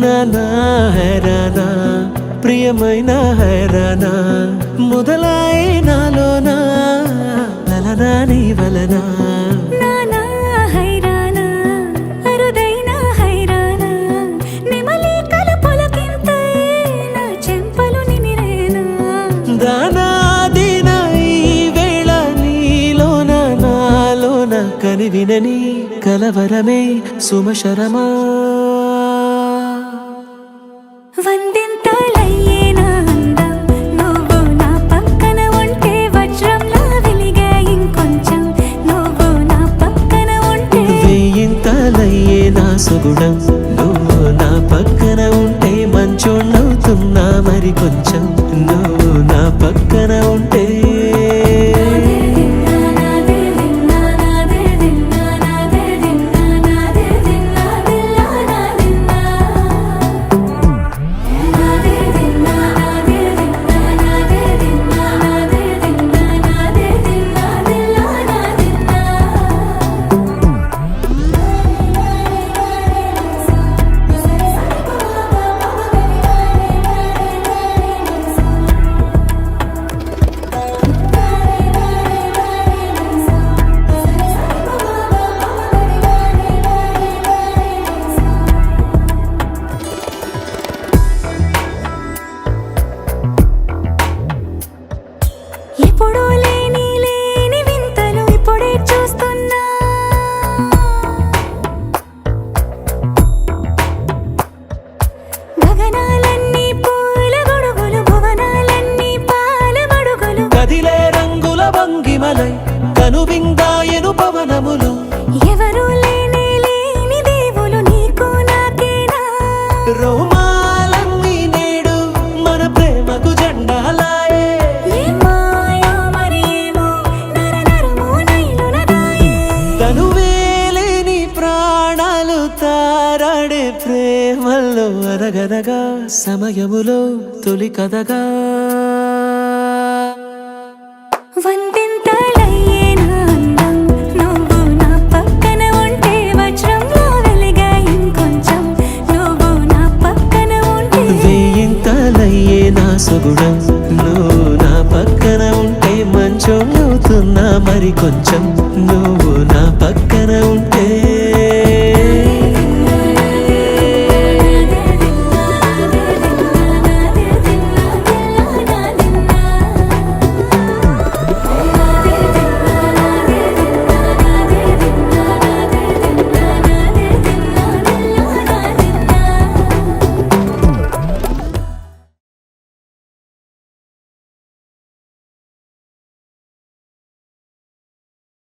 నానా హైరానా ప్రియమైన హైరానా మొదలాయి నాలోనా లలనా నీ వలనా నానా హైరానా అరుదైన హైరానా నెమలి కలపులకింతై నా చెంపలు నిమిరేనా దానాదిన ఈ వేళ నీలోన నాలోన కనివినని కలవరమే సుమశరమా వందింతలయ్యేనా అందం నువ్వు నా పక్కన ఉంటే వజ్రంలా వెలిగే ఇంకొంచెం నువ్వు నా పక్కన ఉంటే వేయింతలయ్యే నా సుగుణం నువ్వు నా పక్కన ఉంటే మంచోణ్ణవుతున్నా మరి కొంచెం నువ్వు నా పక్కన ఉంటే ఎప్పుడూ లేని వింతలు ఇప్పుడే చూస్తున్నా గగనాలన్నీ పూల గొడుగులు భువనాలన్నీ పాల మడుగులు కదిలే రంగుల భంగిమలై కనువిందాయను పవనములు ఎవరూ లేని దేవులు నీకు నాకేనా రోమాలన్నీ నేడు మన ప్రేమకు జెండాలాయే ఏ మాయో మరి ఏమో నరనరమో నైలున దాయే తనువేలేని ప్రాణాలు తారాడే ప్రేమల్లో అరగనగా సమయములో తొలి కథగా వందింతలయ్యేనా అందం నువ్వు నా పక్కన ఉంటే వజ్రంలా వెలిగే ఇంకొంచెం నువ్వు నా పక్కన ఉంటే వేయింతలయ్యే నా సుగుణం నువ్వు నా పక్కన ఉంటే మంచోణ్ణవుతున్నా మరి కొంచెం నువ్వు